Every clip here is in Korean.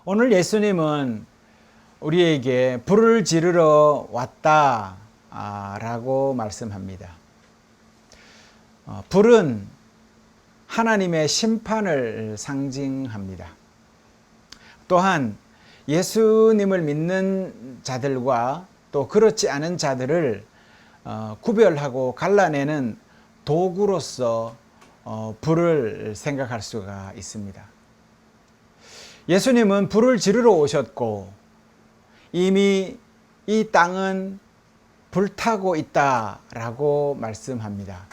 오늘 예수님은 우리에게 불을 지르러 왔다 라고 말씀합니다. 불은 하나님의 심판을 상징합니다. 또한 예수님을 믿는 자들과 또 그렇지 않은 자들을 구별하고 갈라내는 도구로서 불을 생각할 수가 있습니다. 예수님은 불을 지르러 오셨고 이미 이 땅은 불타고 있다라고 말씀합니다.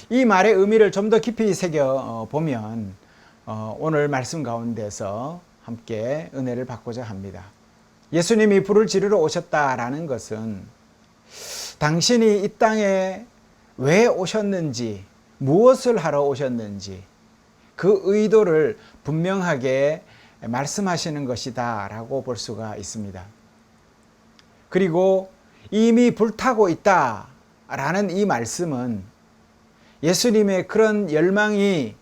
이 말의 의미를 좀 더 깊이 새겨 보면 오늘 말씀 가운데서 함께 은혜를 받고자 합니다. 예수님이 불을 지르러 오셨다라는 것은 당신이 이 땅에 왜 오셨는지, 무엇을 하러 오셨는지 그 의도를 분명하게 말씀하시는 것이다 라고 볼 수가 있습니다. 그리고 이미 불타고 있다 라는 이 말씀은 예수님의 그런 열망이,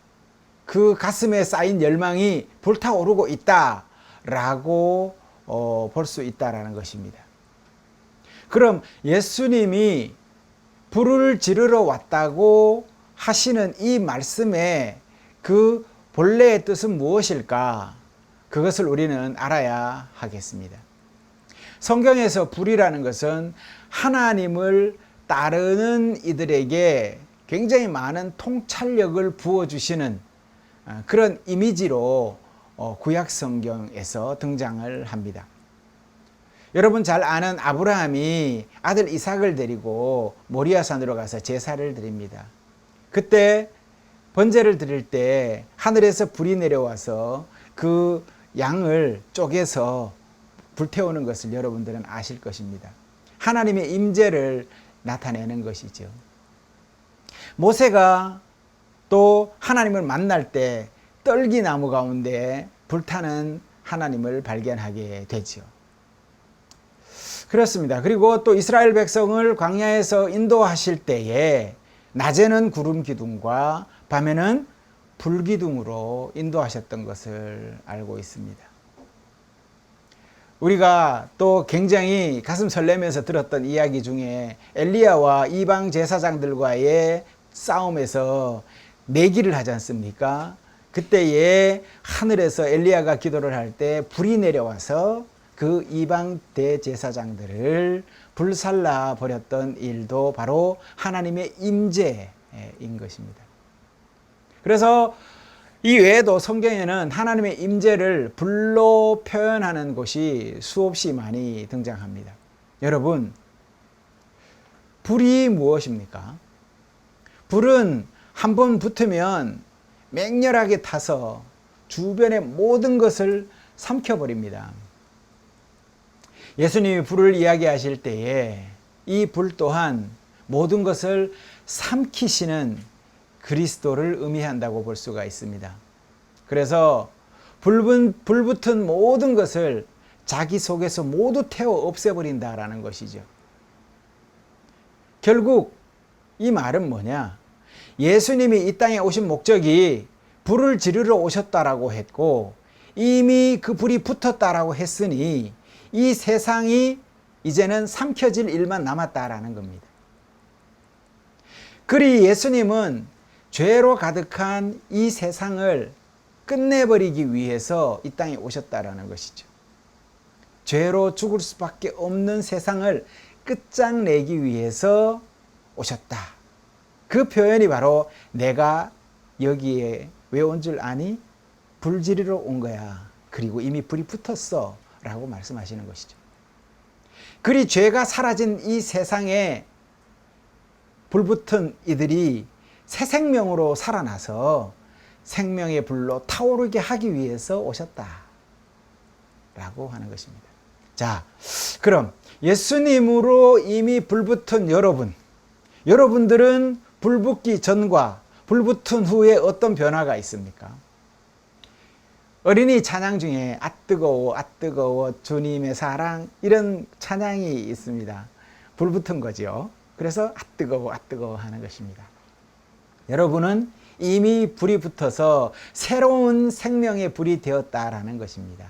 그 가슴에 쌓인 열망이 불타오르고 있다 라고 볼 수 있다라는 것입니다. 그럼 예수님이 불을 지르러 왔다고 하시는 이 말씀의 그 본래의 뜻은 무엇일까? 그것을 우리는 알아야 하겠습니다. 성경에서 불이라는 것은 하나님을 따르는 이들에게 굉장히 많은 통찰력을 부어주시는 그런 이미지로 구약 성경에서 등장을 합니다. 여러분 잘 아는 아브라함이 아들 이삭을 데리고 모리아산으로 가서 제사를 드립니다. 그때 번제를 드릴 때 하늘에서 불이 내려와서 그 양을 쪼개서 불태우는 것을 여러분들은 아실 것입니다. 하나님의 임재를 나타내는 것이죠. 모세가 또 하나님을 만날 때 떨기나무 가운데 불타는 하나님을 발견하게 되죠. 그렇습니다. 그리고 또 이스라엘 백성을 광야에서 인도하실 때에 낮에는 구름 기둥과 밤에는 불 기둥으로 인도하셨던 것을 알고 있습니다. 우리가 또 굉장히 가슴 설레면서 들었던 이야기 중에 엘리야와 이방 제사장들과의 싸움에서 내기를 하지 않습니까? 그때에 하늘에서 엘리야가 기도를 할 때 불이 내려와서 그 이방 대제사장들을 불살라 버렸던 일도 바로 하나님의 임재인 것입니다. 그래서 이 외에도 성경에는 하나님의 임재를 불로 표현하는 곳이 수없이 많이 등장합니다. 여러분, 불이 무엇입니까? 불은 한번 붙으면 맹렬하게 타서 주변의 모든 것을 삼켜버립니다. 예수님이 불을 이야기하실 때에 이 불 또한 모든 것을 삼키시는 그리스도를 의미한다고 볼 수가 있습니다. 그래서 불 붙은 모든 것을 자기 속에서 모두 태워 없애버린다라는 것이죠. 결국 이 말은 뭐냐? 예수님이 이 땅에 오신 목적이 불을 지르러 오셨다라고 했고 이미 그 불이 붙었다라고 했으니 이 세상이 이제는 삼켜질 일만 남았다라는 겁니다. 그리 예수님은 죄로 가득한 이 세상을 끝내버리기 위해서 이 땅에 오셨다라는 것이죠. 죄로 죽을 수밖에 없는 세상을 끝장내기 위해서 오셨다. 그 표현이 바로 내가 여기에 왜 온 줄 아니? 불 지르러 온 거야. 그리고 이미 불이 붙었어. 라고 말씀하시는 것이죠. 그리 죄가 사라진 이 세상에 불붙은 이들이 새 생명으로 살아나서 생명의 불로 타오르게 하기 위해서 오셨다 라고 하는 것입니다. 자, 그럼 예수님으로 이미 불붙은 여러분들은 불붙기 전과 불붙은 후에 어떤 변화가 있습니까? 어린이 찬양 중에 아 뜨거워 주님의 사랑 이런 찬양이 있습니다. 불붙은 거죠. 그래서 아 뜨거워 하는 것입니다. 여러분은 이미 불이 붙어서 새로운 생명의 불이 되었다라는 것입니다.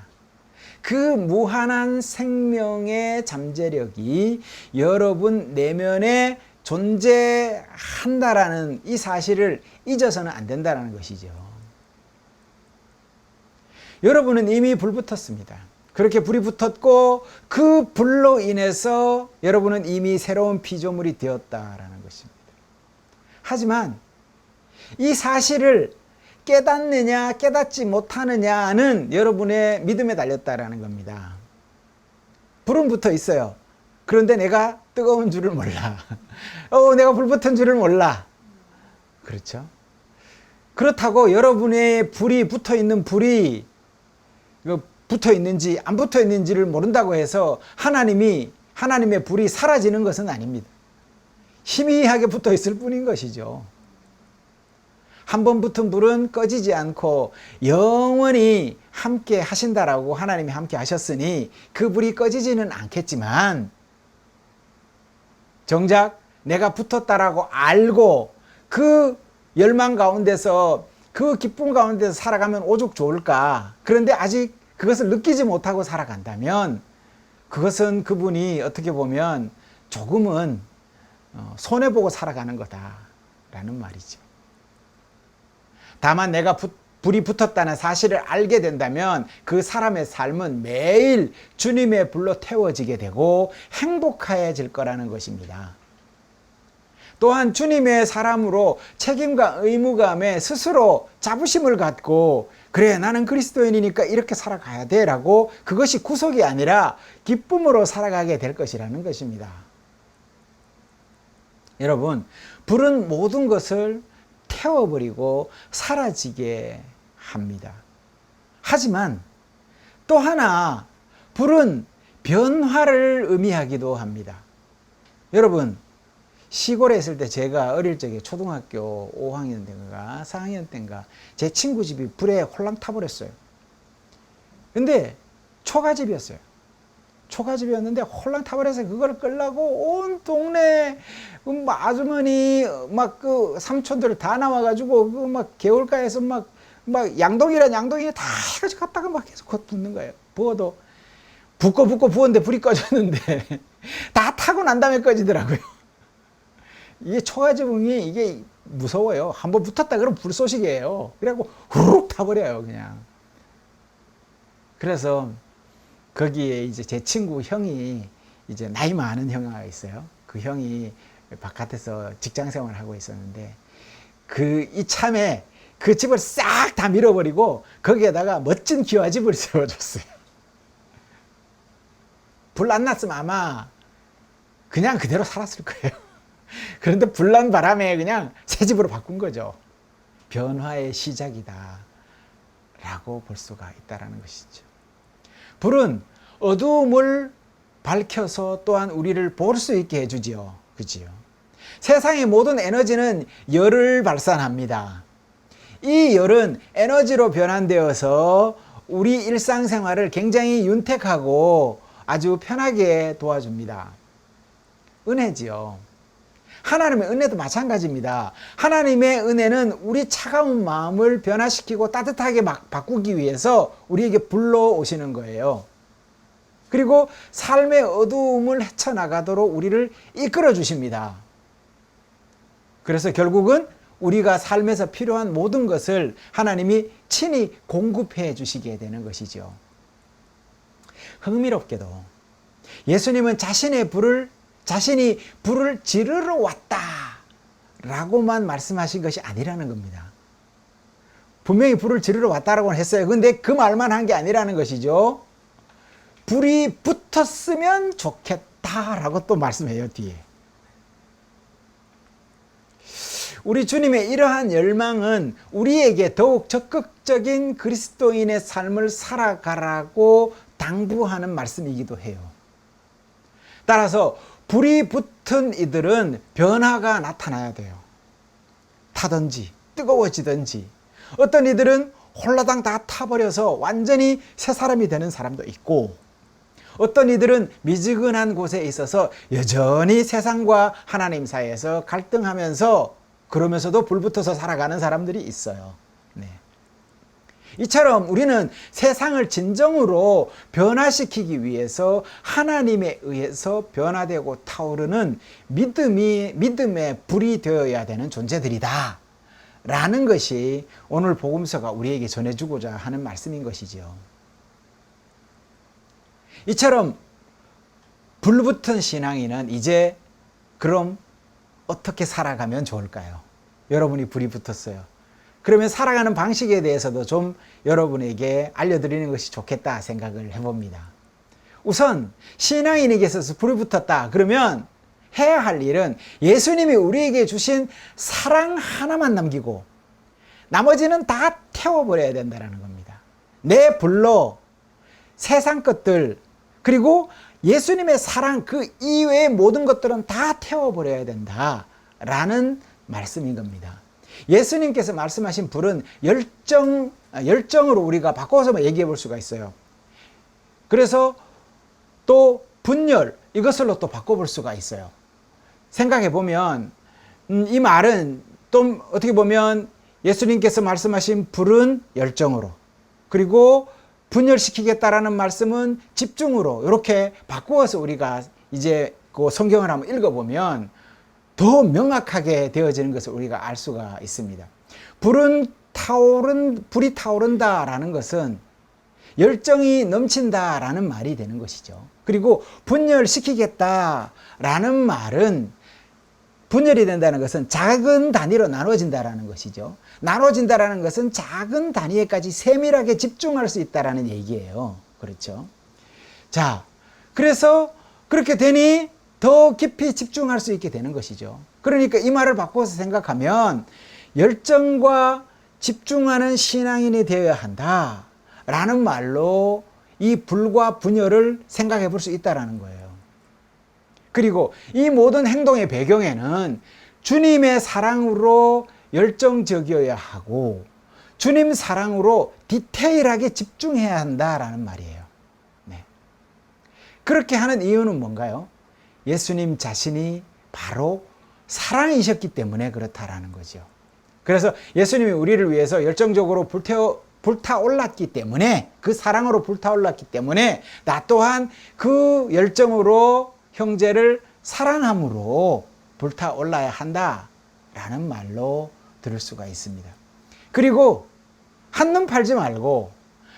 그 무한한 생명의 잠재력이 여러분 내면에 존재한다라는 이 사실을 잊어서는 안 된다는 것이죠. 여러분은 이미 불 붙었습니다. 그렇게 불이 붙었고 그 불로 인해서 여러분은 이미 새로운 피조물이 되었다라는 것입니다. 하지만 이 사실을 깨닫느냐 깨닫지 못하느냐는 여러분의 믿음에 달렸다라는 겁니다. 불은 붙어 있어요. 그런데 내가 뜨거운 줄을 몰라. 내가 불 붙은 줄을 몰라. 그렇죠? 그렇다고 여러분의 불이 붙어 있는 불이 붙어 있는지 안 붙어 있는지를 모른다고 해서 하나님의 불이 사라지는 것은 아닙니다. 희미하게 붙어 있을 뿐인 것이죠. 한 번 붙은 불은 꺼지지 않고 영원히 함께 하신다라고 하나님이 함께 하셨으니 그 불이 꺼지지는 않겠지만 정작 내가 붙었다라고 알고 그 열망 가운데서 그 기쁨 가운데서 살아가면 오죽 좋을까. 그런데 아직 그것을 느끼지 못하고 살아간다면 그것은 그분이 어떻게 보면 조금은 손해보고 살아가는 거다라는 말이죠. 다만 내가 불이 붙었다는 사실을 알게 된다면 그 사람의 삶은 매일 주님의 불로 태워지게 되고 행복해질 거라는 것입니다. 또한 주님의 사람으로 책임과 의무감에 스스로 자부심을 갖고 그래 나는 그리스도인이니까 이렇게 살아가야 돼 라고 그것이 구속이 아니라 기쁨으로 살아가게 될 것이라는 것입니다. 여러분, 불은 모든 것을 태워버리고 사라지게 합니다. 하지만 또 하나 불은 변화를 의미하기도 합니다. 여러분, 시골에 있을 때 제가 어릴 적에 초등학교 5학년 때인가 4학년 때인가 제 친구 집이 불에 홀랑 타버렸어요. 근데 초가집이었어요. 초가집이었는데 홀랑 타버려서 그걸 끌려고 온 동네 아주머니 그 삼촌들 다 나와가지고 그 개울가에서 막 양동이란 양동이 다 해가지고 갔다가 막 계속 곧 붙는 거예요. 부어도 붓고 부었는데 불이 꺼졌는데 다 타고 난 다음에 꺼지더라고요. 이게 초가지붕이 이게 무서워요. 한번 붙었다 그러면 불쏘시개예요. 그래갖고 후룩 타버려요, 그냥. 그래서 거기에 이제 제 친구 형이 이제 나이 많은 형아가 있어요. 그 형이 바깥에서 직장 생활을 하고 있었는데 이참에 그 집을 싹 다 밀어버리고 거기에다가 멋진 기와집을 세워줬어요. 불 안 났으면 아마 그냥 그대로 살았을 거예요. 그런데 불난 바람에 그냥 새 집으로 바꾼 거죠. 변화의 시작이다 라고 볼 수가 있다는 것이죠. 불은 어두움을 밝혀서 또한 우리를 볼 수 있게 해주지요. 그지요? 세상의 모든 에너지는 열을 발산합니다. 이 열은 에너지로 변환되어서 우리 일상생활을 굉장히 윤택하고 아주 편하게 도와줍니다. 은혜지요. 하나님의 은혜도 마찬가지입니다. 하나님의 은혜는 우리 차가운 마음을 변화시키고 따뜻하게 바꾸기 위해서 우리에게 불러오시는 거예요. 그리고 삶의 어두움을 헤쳐나가도록 우리를 이끌어 주십니다. 그래서 결국은 우리가 삶에서 필요한 모든 것을 하나님이 친히 공급해 주시게 되는 것이죠. 흥미롭게도 예수님은 자신이 불을 지르러 왔다 라고만 말씀하신 것이 아니라는 겁니다. 분명히 불을 지르러 왔다라고 했어요. 근데 그 말만 한 게 아니라는 것이죠. 불이 붙었으면 좋겠다라고 또 말씀해요, 뒤에. 우리 주님의 이러한 열망은 우리에게 더욱 적극적인 그리스도인의 삶을 살아가라고 당부하는 말씀이기도 해요. 따라서 불이 붙은 이들은 변화가 나타나야 돼요. 타든지 뜨거워지든지. 어떤 이들은 홀라당 다 타버려서 완전히 새 사람이 되는 사람도 있고, 어떤 이들은 미지근한 곳에 있어서 여전히 세상과 하나님 사이에서 갈등하면서 그러면서도 불붙어서 살아가는 사람들이 있어요. 네. 이처럼 우리는 세상을 진정으로 변화시키기 위해서 하나님에 의해서 변화되고 타오르는 믿음의 불이 되어야 되는 존재들이다 라는 것이 오늘 복음서가 우리에게 전해주고자 하는 말씀인 것이죠. 이처럼 불붙은 신앙인은 이제 그럼 어떻게 살아가면 좋을까요? 여러분이 불이 붙었어요. 그러면 살아가는 방식에 대해서도 좀 여러분에게 알려드리는 것이 좋겠다 생각을 해봅니다. 우선 신앙인에게 있어서 불이 붙었다 그러면 해야 할 일은 예수님이 우리에게 주신 사랑 하나만 남기고 나머지는 다 태워버려야 된다는 겁니다. 내 불로 세상 것들 그리고 예수님의 사랑 그 이외의 모든 것들은 다 태워버려야 된다라는 말씀인 겁니다. 예수님께서 말씀하신 불은 열정으로 우리가 바꿔서 얘기해 볼 수가 있어요. 그래서 또 분열 이것으로 또 바꿔볼 수가 있어요. 생각해 보면 이 말은 또 어떻게 보면 예수님께서 말씀하신 불은 열정으로 그리고 분열시키겠다라는 말씀은 집중으로 이렇게 바꾸어서 우리가 이제 그 성경을 한번 읽어보면 더 명확하게 되어지는 것을 우리가 알 수가 있습니다. 불이 타오른다라는 것은 열정이 넘친다라는 말이 되는 것이죠. 그리고 분열시키겠다라는 말은 분열이 된다는 것은 작은 단위로 나눠진다라는 것이죠. 나눠진다라는 것은 작은 단위에까지 세밀하게 집중할 수 있다라는 얘기예요. 그렇죠? 자, 그래서 그렇게 되니 더 깊이 집중할 수 있게 되는 것이죠. 그러니까 이 말을 바꿔서 생각하면 열정과 집중하는 신앙인이 되어야 한다라는 말로 이 불과 분열을 생각해 볼 수 있다라는 거예요. 그리고 이 모든 행동의 배경에는 주님의 사랑으로 열정적이어야 하고 주님 사랑으로 디테일하게 집중해야 한다라는 말이에요. 네. 그렇게 하는 이유는 뭔가요? 예수님 자신이 바로 사랑이셨기 때문에 그렇다라는 거죠. 그래서 예수님이 우리를 위해서 열정적으로 불타올랐기 때문에 그 사랑으로 불타올랐기 때문에 나 또한 그 열정으로 형제를 사랑함으로 불타올라야 한다라는 말로 들을 수가 있습니다. 그리고 한눈 팔지 말고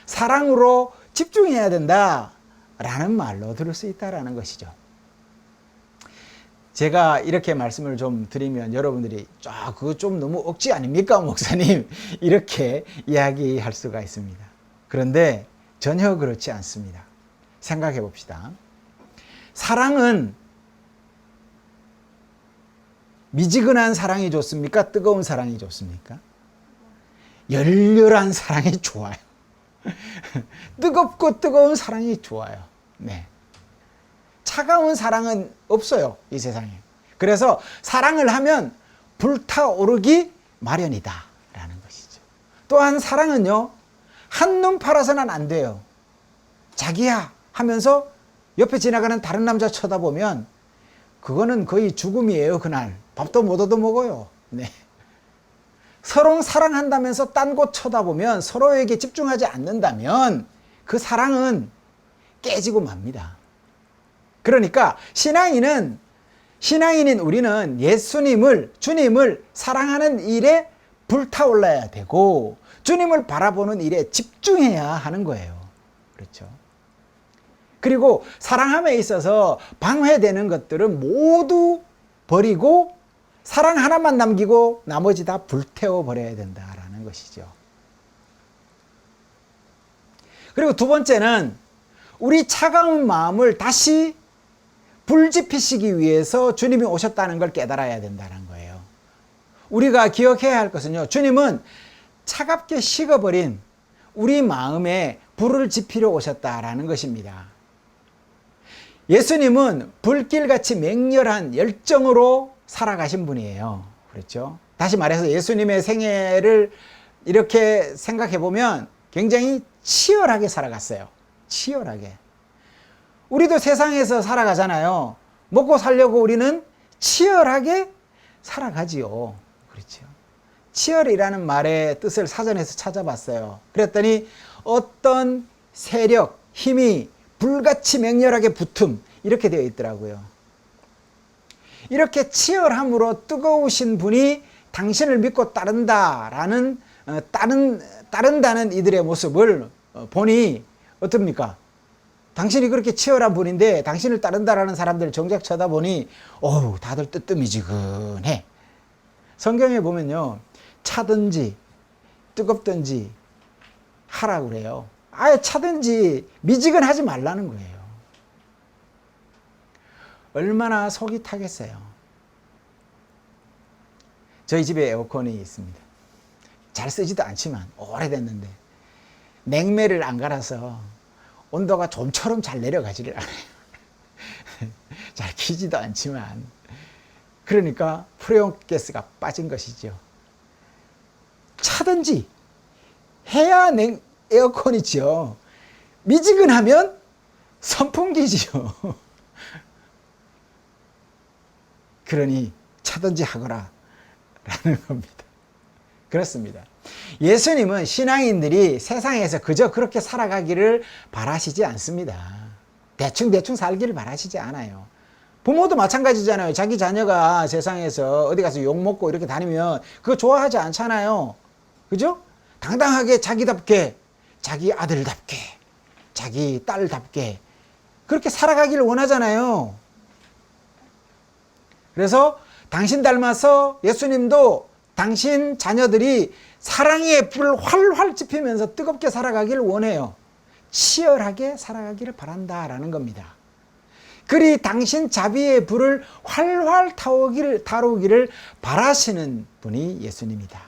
사랑으로 집중해야 된다라는 말로 들을 수 있다라는 것이죠. 제가 이렇게 말씀을 좀 드리면 여러분들이 그거 좀 너무 억지 아닙니까 목사님? 이렇게 이야기할 수가 있습니다. 그런데 전혀 그렇지 않습니다. 생각해 봅시다. 사랑은 미지근한 사랑이 좋습니까? 뜨거운 사랑이 좋습니까? 열렬한 사랑이 좋아요. 뜨겁고 뜨거운 사랑이 좋아요. 네. 차가운 사랑은 없어요, 이 세상에. 그래서 사랑을 하면 불타오르기 마련이다 라는 것이죠. 또한 사랑은요, 한눈 팔아서는 안 돼요. 자기야 하면서 옆에 지나가는 다른 남자 쳐다보면 그거는 거의 죽음이에요. 그날 밥도 못 얻어 먹어요. 네. 서로 사랑한다면서 딴 곳 쳐다보면 서로에게 집중하지 않는다면 그 사랑은 깨지고 맙니다. 그러니까 신앙인인 우리는 주님을 사랑하는 일에 불타올라야 되고 주님을 바라보는 일에 집중해야 하는 거예요. 그렇죠? 그리고 사랑함에 있어서 방해되는 것들은 모두 버리고 사랑 하나만 남기고 나머지 다 불태워 버려야 된다라는 것이죠. 그리고 두 번째는 우리 차가운 마음을 다시 불지피시기 위해서 주님이 오셨다는 걸 깨달아야 된다는 거예요. 우리가 기억해야 할 것은요, 주님은 차갑게 식어버린 우리 마음에 불을 지피려 오셨다라는 것입니다. 예수님은 불길같이 맹렬한 열정으로 살아가신 분이에요. 그렇죠? 다시 말해서 예수님의 생애를 이렇게 생각해 보면 굉장히 치열하게 살아갔어요. 치열하게. 우리도 세상에서 살아가잖아요. 먹고 살려고 우리는 치열하게 살아가지요. 그렇죠. 치열이라는 말의 뜻을 사전에서 찾아봤어요. 그랬더니 어떤 세력, 힘이 불같이 맹렬하게 붙음, 이렇게 되어 있더라고요. 이렇게 치열함으로 뜨거우신 분이 당신을 믿고 따른다라는 따른다는 이들의 모습을 보니 어떻습니까? 당신이 그렇게 치열한 분인데 당신을 따른다라는 사람들을 정작 쳐다보니 어우, 다들 뜨뜻미지근해. 성경에 보면요, 차든지 뜨겁든지 하라고 그래요. 아예 차든지 미지근하지 말라는 거예요. 얼마나 속이 타겠어요. 저희 집에 에어컨이 있습니다. 잘 쓰지도 않지만 오래됐는데 냉매를 안 갈아서 온도가 좀처럼 잘 내려가지를 않아요. 잘 키지도 않지만 그러니까 프레온 가스가 빠진 것이죠. 차든지 해야 에어컨이죠. 미지근하면 선풍기지요. 그러니 차든지 하거라 라는 겁니다. 그렇습니다. 예수님은 신앙인들이 세상에서 그저 그렇게 살아가기를 바라시지 않습니다. 대충 살기를 바라시지 않아요. 부모도 마찬가지잖아요. 자기 자녀가 세상에서 어디 가서 욕먹고 이렇게 다니면 그거 좋아하지 않잖아요. 그죠? 당당하게 자기답게, 자기 아들답게, 자기 딸답게 그렇게 살아가기를 원하잖아요. 그래서 당신 닮아서 예수님도 당신 자녀들이 사랑의 불을 활활 지피면서 뜨겁게 살아가기를 원해요. 치열하게 살아가기를 바란다라는 겁니다. 그리 당신 자비의 불을 활활 타오기를 바라시는 분이 예수님이다.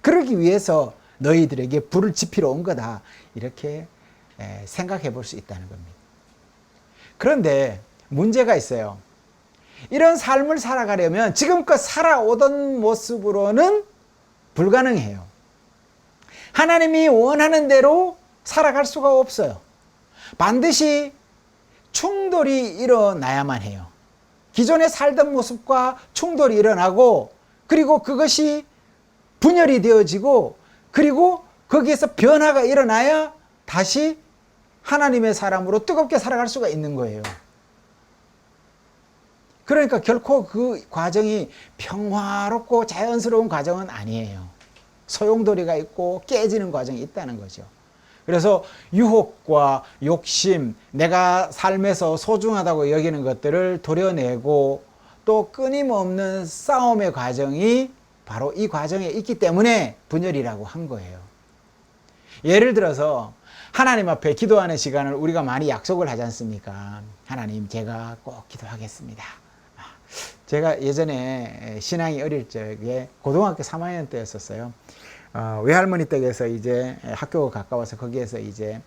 그러기 위해서 너희들에게 불을 지피러 온 거다. 이렇게 생각해 볼 수 있다는 겁니다. 그런데 문제가 있어요. 이런 삶을 살아가려면 지금껏 살아오던 모습으로는 불가능해요. 하나님이 원하는 대로 살아갈 수가 없어요. 반드시 충돌이 일어나야만 해요. 기존에 살던 모습과 충돌이 일어나고 그리고 그것이 분열이 되어지고 그리고 거기에서 변화가 일어나야 다시 하나님의 사람으로 뜨겁게 살아갈 수가 있는 거예요. 그러니까 결코 그 과정이 평화롭고 자연스러운 과정은 아니에요. 소용돌이가 있고 깨지는 과정이 있다는 거죠. 그래서 유혹과 욕심, 내가 삶에서 소중하다고 여기는 것들을 도려내고 또 끊임없는 싸움의 과정이 바로 이 과정에 있기 때문에 분열이라고 한 거예요. 예를 들어서 하나님 앞에 기도하는 시간을 우리가 많이 약속을 하지 않습니까? 하나님, 제가 꼭 기도하겠습니다. 제가 예전에 신앙이 어릴 적에 고등학교 3학년 때였었어요. 외할머니 댁에서 이제 학교가 가까워서 거기에서 이제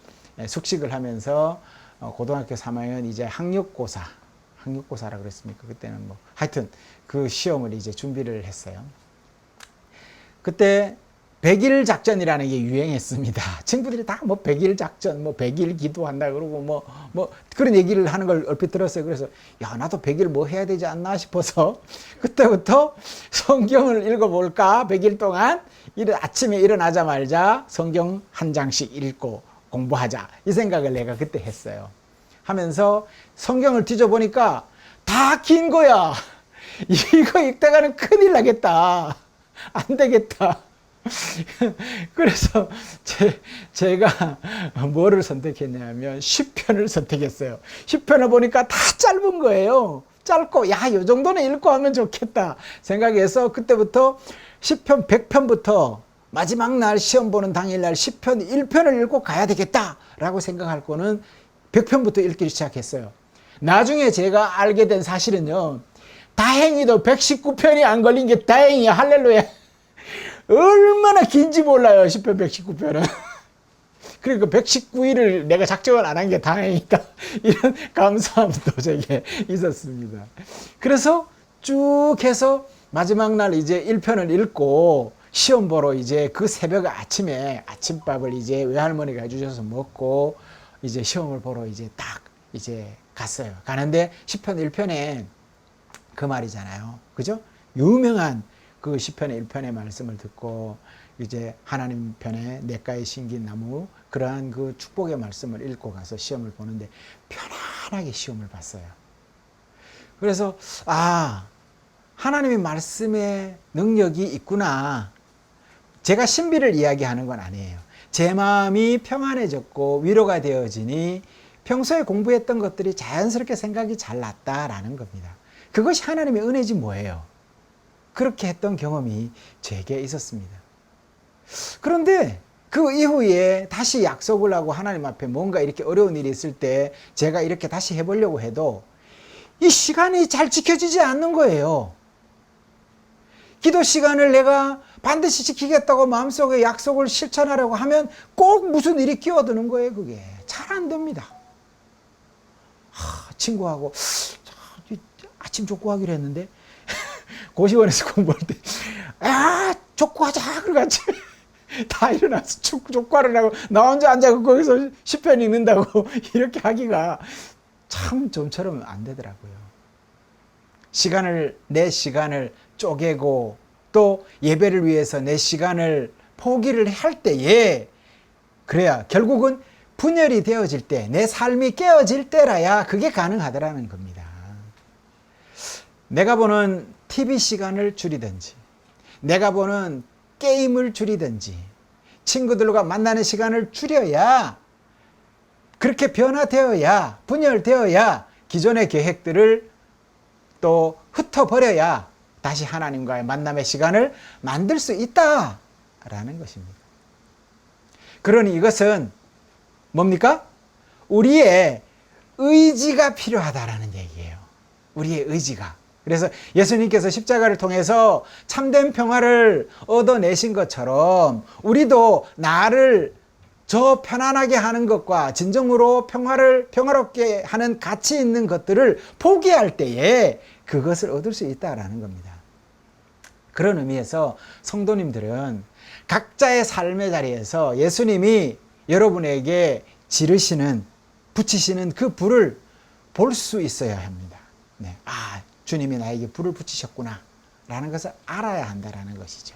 숙식을 하면서 고등학교 3학년 이제 학력고사라 그랬습니까? 그때는 뭐 하여튼 그 시험을 이제 준비를 했어요. 그때 100일 작전이라는 게 유행했습니다. 친구들이 다 뭐 100일 작전, 뭐 100일 기도한다 그러고 뭐 그런 얘기를 하는 걸 얼핏 들었어요. 그래서 야, 나도 100일 뭐 해야 되지 않나 싶어서 그때부터 성경을 읽어볼까? 100일 동안 아침에 일어나자마자 성경 한 장씩 읽고 공부하자. 이 생각을 내가 그때 했어요. 하면서 성경을 뒤져보니까 다 긴 거야. 이거 읽다가는 큰일 나겠다. 안 되겠다. 그래서 제가 뭐를 선택했냐면 10편을 선택했어요. 10편을 보니까 다 짧은 거예요. 짧고 야, 이 정도는 읽고 하면 좋겠다 생각해서 그때부터 10편, 100편부터 마지막 날 시험 보는 당일날 10편, 1편을 읽고 가야 되겠다라고 생각할 거는 100편부터 읽기 시작했어요. 나중에 제가 알게 된 사실은요, 다행히도 119편이 안 걸린 게 다행이야. 할렐루야. 얼마나 긴지 몰라요. 10편, 119편은. 그리고 119일을 내가 작정을 안 한 게 다행이다. 이런 감사함도 제게 있었습니다. 그래서 쭉 해서 마지막 날 이제 1편을 읽고 시험 보러 이제 그 새벽 아침에 아침밥을 이제 외할머니가 해주셔서 먹고 이제 시험을 보러 이제 딱 이제 갔어요. 가는데 10편 1편에 그 말이잖아요. 그죠? 유명한 그 시편의 1편의 말씀을 듣고 이제 하나님 편에 냇가에 심긴 나무 그러한 그 축복의 말씀을 읽고 가서 시험을 보는데 편안하게 시험을 봤어요. 그래서 하나님의 말씀에 능력이 있구나. 제가 신비를 이야기하는 건 아니에요. 제 마음이 평안해졌고 위로가 되어지니 평소에 공부했던 것들이 자연스럽게 생각이 잘 났다라는 겁니다. 그것이 하나님의 은혜지 뭐예요. 그렇게 했던 경험이 제게 있었습니다. 그런데 그 이후에 다시 약속을 하고 하나님 앞에 뭔가 이렇게 어려운 일이 있을 때 제가 이렇게 다시 해보려고 해도 이 시간이 잘 지켜지지 않는 거예요. 기도 시간을 내가 반드시 지키겠다고 마음속에 약속을 실천하려고 하면 꼭 무슨 일이 끼어드는 거예요. 그게 잘 안 됩니다. 친구하고 아침 족구하기로 했는데 고시원에서 공부할 때 족구하자 그러고 같이 다 일어나서 족구하러 나고 나 혼자 앉아서 거기서 시편 읽는다고 이렇게 하기가 참 좀처럼 안 되더라고요. 내 시간을 쪼개고 또 예배를 위해서 내 시간을 포기를 할 때에 그래야 결국은 분열이 되어질 때 내 삶이 깨어질 때라야 그게 가능하더라는 겁니다. 내가 보는 TV 시간을 줄이든지 내가 보는 게임을 줄이든지 친구들과 만나는 시간을 줄여야 그렇게 변화되어야 분열되어야 기존의 계획들을 또 흩어버려야 다시 하나님과의 만남의 시간을 만들 수 있다라는 것입니다. 그러니 이것은 뭡니까? 우리의 의지가 필요하다라는 얘기예요. 우리의 의지가. 그래서 예수님께서 십자가를 통해서 참된 평화를 얻어내신 것처럼 우리도 나를 저 편안하게 하는 것과 진정으로 평화롭게 하는 가치 있는 것들을 포기할 때에 그것을 얻을 수 있다라는 겁니다. 그런 의미에서 성도님들은 각자의 삶의 자리에서 예수님이 여러분에게 붙이시는 그 불을 볼 수 있어야 합니다. 네. 주님이 나에게 불을 붙이셨구나 라는 것을 알아야 한다는 것이죠.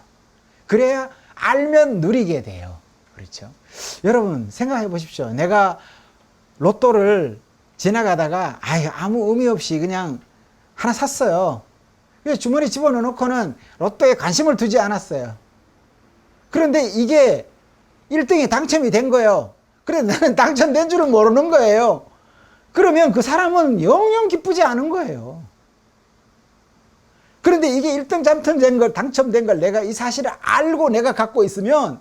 그래야 알면 누리게 돼요. 그렇죠? 여러분 생각해 보십시오. 내가 로또를 지나가다가 아무 의미 없이 그냥 하나 샀어요. 그래서 주머니 집어넣고는 로또에 관심을 두지 않았어요. 그런데 이게 1등이 당첨이 된 거예요. 그런데 나는 당첨된 줄은 모르는 거예요. 그러면 그 사람은 영영 기쁘지 않은 거예요. 그런데 이게 1등 당첨된 걸 내가 이 사실을 알고 내가 갖고 있으면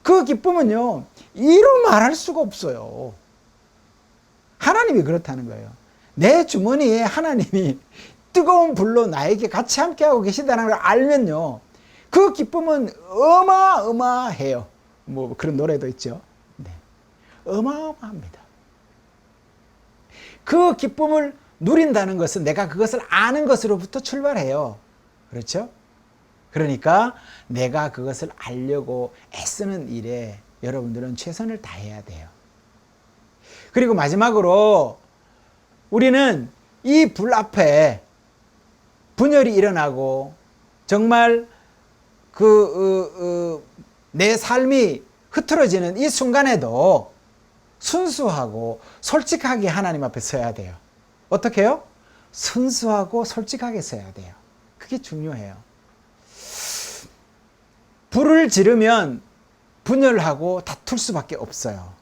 그 기쁨은요, 이루 말할 수가 없어요. 하나님이 그렇다는 거예요. 내 주머니에 하나님이 뜨거운 불로 나에게 같이 함께하고 계신다는 걸 알면요, 그 기쁨은 어마어마해요. 뭐 그런 노래도 있죠. 네. 어마어마합니다. 그 기쁨을 누린다는 것은 내가 그것을 아는 것으로부터 출발해요. 그렇죠? 그러니까 내가 그것을 알려고 애쓰는 일에 여러분들은 최선을 다해야 돼요. 그리고 마지막으로 우리는 이 불 앞에 분열이 일어나고 정말 내 삶이 흐트러지는 이 순간에도 순수하고 솔직하게 하나님 앞에 서야 돼요. 어떻게 해요? 순수하고 솔직하게 서야 돼요. 그게 중요해요. 불을 지르면 분열하고 다툴 수밖에 없어요.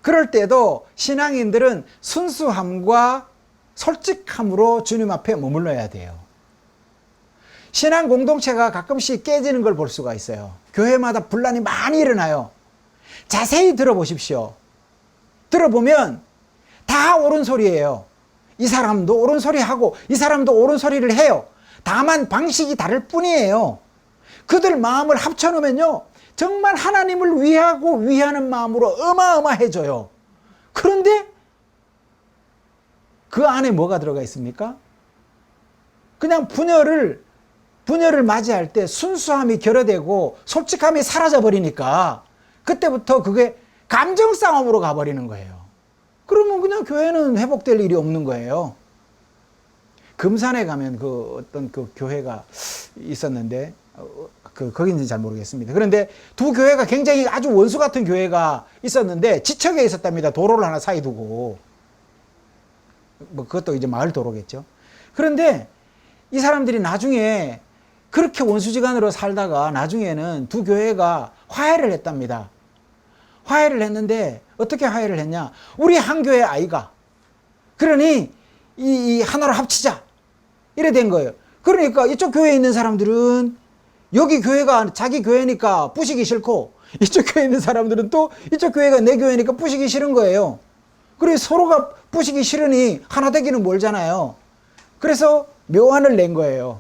그럴 때도 신앙인들은 순수함과 솔직함으로 주님 앞에 머물러야 돼요. 신앙 공동체가 가끔씩 깨지는 걸 볼 수가 있어요. 교회마다 분란이 많이 일어나요. 자세히 들어보십시오. 들어보면 다 옳은 소리예요. 이 사람도 옳은 소리 하고 이 사람도 옳은 소리를 해요. 다만 방식이 다를 뿐이에요. 그들 마음을 합쳐놓으면요, 정말 하나님을 위하고 위하는 마음으로 어마어마해져요. 그런데 그 안에 뭐가 들어가 있습니까? 그냥 분열을 맞이할 때 순수함이 결여되고 솔직함이 사라져 버리니까 그때부터 그게 감정 싸움으로 가버리는 거예요. 그러면 그냥 교회는 회복될 일이 없는 거예요. 금산에 가면 그 어떤 그 교회가 있었는데 거기인지 잘 모르겠습니다. 그런데 두 교회가 굉장히 아주 원수 같은 교회가 있었는데 지척에 있었답니다. 도로를 하나 사이 두고. 뭐 그것도 이제 마을 도로겠죠. 그런데 이 사람들이 나중에 그렇게 원수지간으로 살다가 나중에는 두 교회가 화해를 했답니다. 화해를 했는데 어떻게 화해를 했냐? 우리 한 교회 아이가 그러니 이 하나로 합치자 이래 된 거예요. 그러니까 이쪽 교회에 있는 사람들은 여기 교회가 자기 교회니까 부시기 싫고 이쪽 교회에 있는 사람들은 또 이쪽 교회가 내 교회니까 부시기 싫은 거예요. 그래서 서로가 부시기 싫으니 하나 되기는 멀잖아요. 그래서 묘안을 낸 거예요.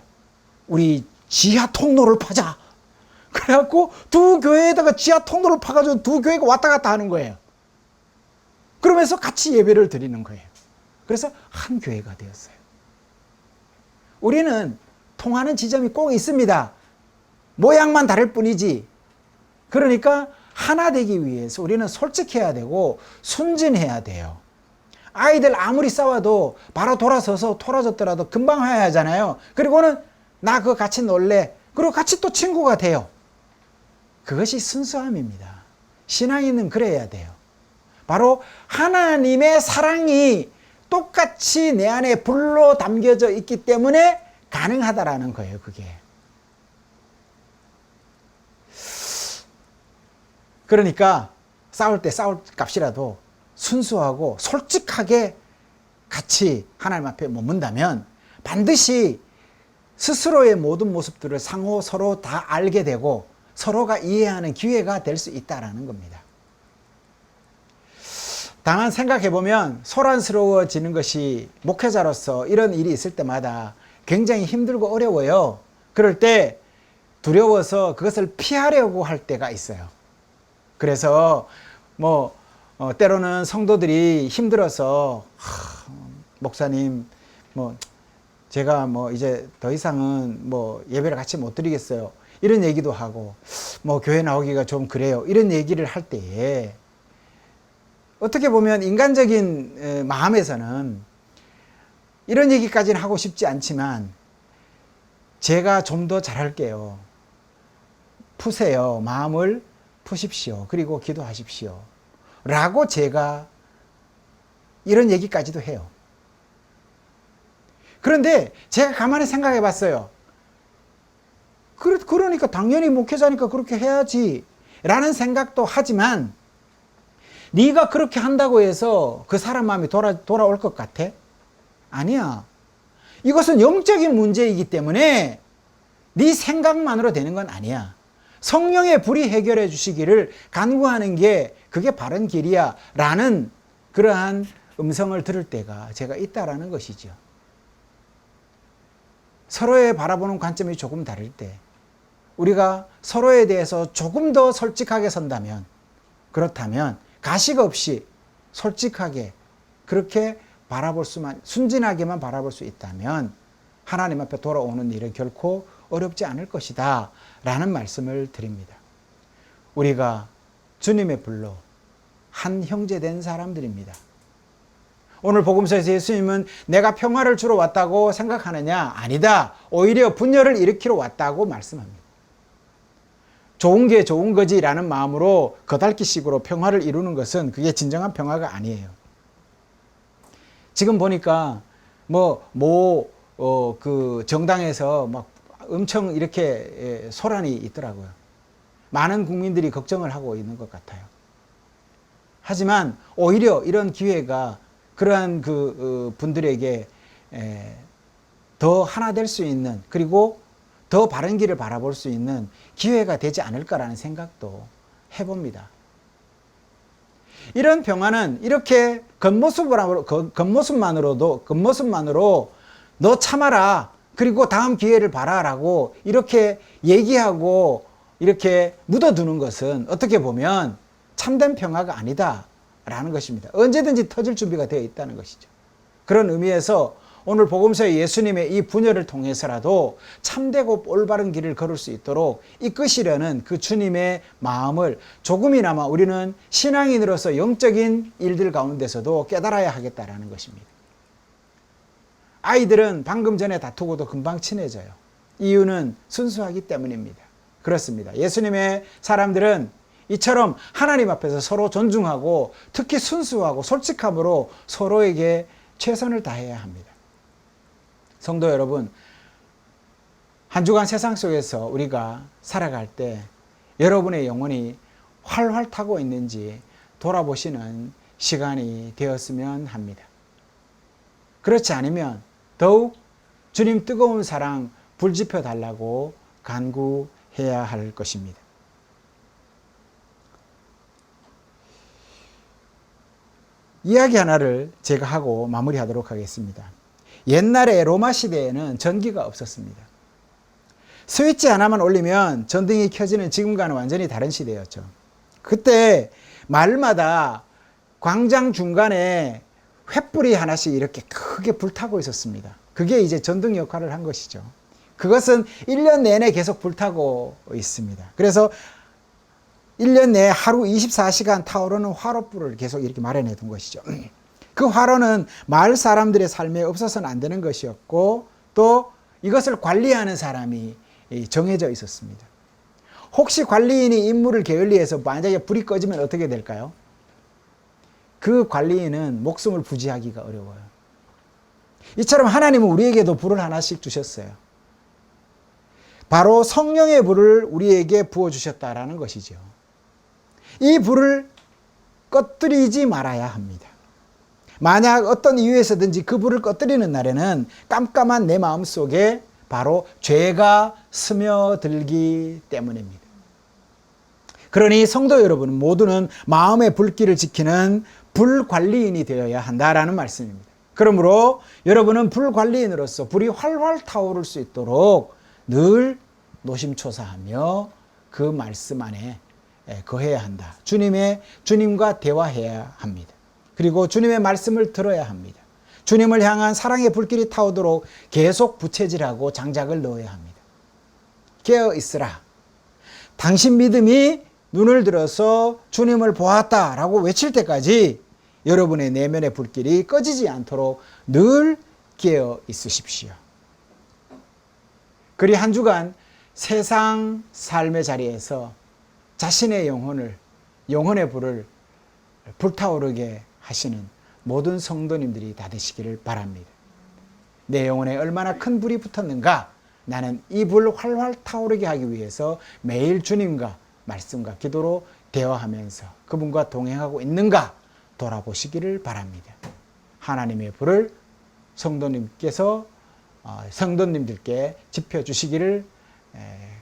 우리 지하 통로를 파자. 그래갖고 두 교회에다가 지하 통로를 파가지고 두 교회가 왔다 갔다 하는 거예요. 그러면서 같이 예배를 드리는 거예요. 그래서 한 교회가 되었어요. 우리는 통하는 지점이 꼭 있습니다. 모양만 다를 뿐이지. 그러니까 하나 되기 위해서 우리는 솔직해야 되고 순진해야 돼요. 아이들 아무리 싸워도 바로 돌아서서 토라졌더라도 금방 화해하잖아요. 그리고는 나 그거 같이 놀래. 그리고 같이 또 친구가 돼요. 그것이 순수함입니다. 신앙인은 그래야 돼요. 바로 하나님의 사랑이 똑같이 내 안에 불로 담겨져 있기 때문에 가능하다라는 거예요, 그게. 그러니까 싸울 때 싸울 값이라도 순수하고 솔직하게 같이 하나님 앞에 머문다면 반드시 스스로의 모든 모습들을 상호 서로 다 알게 되고 서로가 이해하는 기회가 될 수 있다는 겁니다. 다만 생각해보면 소란스러워지는 것이 목회자로서 이런 일이 있을 때마다 굉장히 힘들고 어려워요. 그럴 때 두려워서 그것을 피하려고 할 때가 있어요. 그래서 때로는 성도들이 힘들어서 목사님 제가 이제 더 이상은 예배를 같이 못 드리겠어요. 이런 얘기도 하고 교회 나오기가 좀 그래요. 이런 얘기를 할 때에 어떻게 보면 인간적인 마음에서는 이런 얘기까지는 하고 싶지 않지만 제가 좀 더 잘할게요. 푸세요. 마음을 푸십시오. 그리고 기도하십시오. 라고 제가 이런 얘기까지도 해요. 그런데 제가 가만히 생각해 봤어요. 그러니까 당연히 목회자니까 그렇게 해야지 라는 생각도 하지만 네가 그렇게 한다고 해서 그 사람 마음이 돌아올 것 같아? 아니야. 이것은 영적인 문제이기 때문에 네 생각만으로 되는 건 아니야. 성령의 불이 해결해 주시기를 간구하는 게 그게 바른 길이야 라는 그러한 음성을 들을 때가 제가 있다라는 것이죠. 서로의 바라보는 관점이 조금 다를 때 우리가 서로에 대해서 조금 더 솔직하게 선다면, 그렇다면 가식 없이 솔직하게 그렇게 순진하게만 바라볼 수 있다면 하나님 앞에 돌아오는 일은 결코 어렵지 않을 것이다 라는 말씀을 드립니다. 우리가 주님의 불로 한 형제 된 사람들입니다. 오늘 복음서에서 예수님은 내가 평화를 주러 왔다고 생각하느냐? 아니다. 오히려 분열을 일으키러 왔다고 말씀합니다. 좋은 게 좋은 거지 라는 마음으로 거달기식으로 평화를 이루는 것은 그게 진정한 평화가 아니에요. 지금 보니까 그 정당에서 막 엄청 이렇게 소란이 있더라고요. 많은 국민들이 걱정을 하고 있는 것 같아요. 하지만 오히려 이런 기회가 그러한 분들에게 더 하나 될 수 있는, 그리고 더 바른 길을 바라볼 수 있는 기회가 되지 않을까라는 생각도 해봅니다. 이런 평화는 이렇게 겉모습만으로 너 참아라, 그리고 다음 기회를 봐라라고 이렇게 얘기하고 이렇게 묻어두는 것은 어떻게 보면 참된 평화가 아니다라는 것입니다. 언제든지 터질 준비가 되어 있다는 것이죠. 그런 의미에서 오늘 복음서의 예수님의 이 분열을 통해서라도 참되고 올바른 길을 걸을 수 있도록 이끄시려는 그 주님의 마음을 조금이나마 우리는 신앙인으로서 영적인 일들 가운데서도 깨달아야 하겠다라는 것입니다. 아이들은 방금 전에 다투고도 금방 친해져요. 이유는 순수하기 때문입니다. 그렇습니다. 예수님의 사람들은 이처럼 하나님 앞에서 서로 존중하고 특히 순수하고 솔직함으로 서로에게 최선을 다해야 합니다. 성도 여러분, 한 주간 세상 속에서 우리가 살아갈 때 여러분의 영혼이 활활 타고 있는지 돌아보시는 시간이 되었으면 합니다. 그렇지 않으면 더욱 주님 뜨거운 사랑 불지펴 달라고 간구해야 할 것입니다. 이야기 하나를 제가 하고 마무리하도록 하겠습니다. 옛날에 로마 시대에는 전기가 없었습니다. 스위치 하나만 올리면 전등이 켜지는 지금과는 완전히 다른 시대였죠. 그때 마을마다 광장 중간에 횃불이 하나씩 이렇게 크게 불타고 있었습니다. 그게 이제 전등 역할을 한 것이죠. 그것은 1년 내내 계속 불타고 있습니다. 그래서 1년 내에 하루 24시간 타오르는 화롯불을 계속 이렇게 마련해 둔 것이죠. 그 화로는 마을 사람들의 삶에 없어서는 안 되는 것이었고, 또 이것을 관리하는 사람이 정해져 있었습니다. 혹시 관리인이 임무를 게을리해서 만약에 불이 꺼지면 어떻게 될까요? 그 관리인은 목숨을 부지하기가 어려워요. 이처럼 하나님은 우리에게도 불을 하나씩 주셨어요. 바로 성령의 불을 우리에게 부어주셨다라는 것이죠. 이 불을 꺼뜨리지 말아야 합니다. 만약 어떤 이유에서든지 그 불을 꺼뜨리는 날에는 깜깜한 내 마음 속에 바로 죄가 스며들기 때문입니다. 그러니 성도 여러분 모두는 마음의 불길을 지키는 불관리인이 되어야 한다라는 말씀입니다. 그러므로 여러분은 불관리인으로서 불이 활활 타오를 수 있도록 늘 노심초사하며 그 말씀 안에 거해야 한다. 주님과 대화해야 합니다. 그리고 주님의 말씀을 들어야 합니다. 주님을 향한 사랑의 불길이 타오도록 계속 부채질하고 장작을 넣어야 합니다. 깨어 있으라. 당신 믿음이 눈을 들어서 주님을 보았다라고 외칠 때까지 여러분의 내면의 불길이 꺼지지 않도록 늘 깨어 있으십시오. 그리 한 주간 세상 삶의 자리에서 자신의 영혼의 불을 불타오르게 하시는 모든 성도님들이 다 되시기를 바랍니다. 내 영혼에 얼마나 큰 불이 붙었는가? 나는 이 불 활활 타오르게 하기 위해서 매일 주님과 말씀과 기도로 대화하면서 그분과 동행하고 있는가? 돌아보시기를 바랍니다. 하나님의 불을 성도님들께 지펴주시기를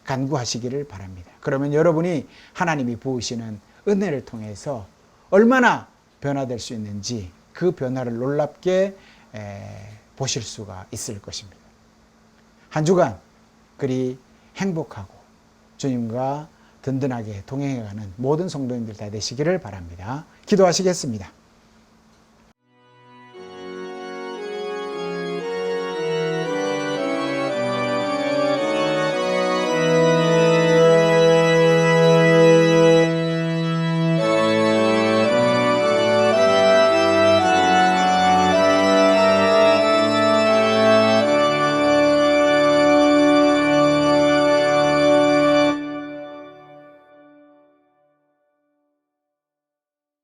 간구하시기를 바랍니다. 그러면 여러분이 하나님이 부으시는 은혜를 통해서 얼마나 변화될 수 있는지 그 변화를 놀랍게 보실 수가 있을 것입니다. 한 주간 그리 행복하고 주님과 든든하게 동행해가는 모든 성도님들 다 되시기를 바랍니다. 기도하시겠습니다.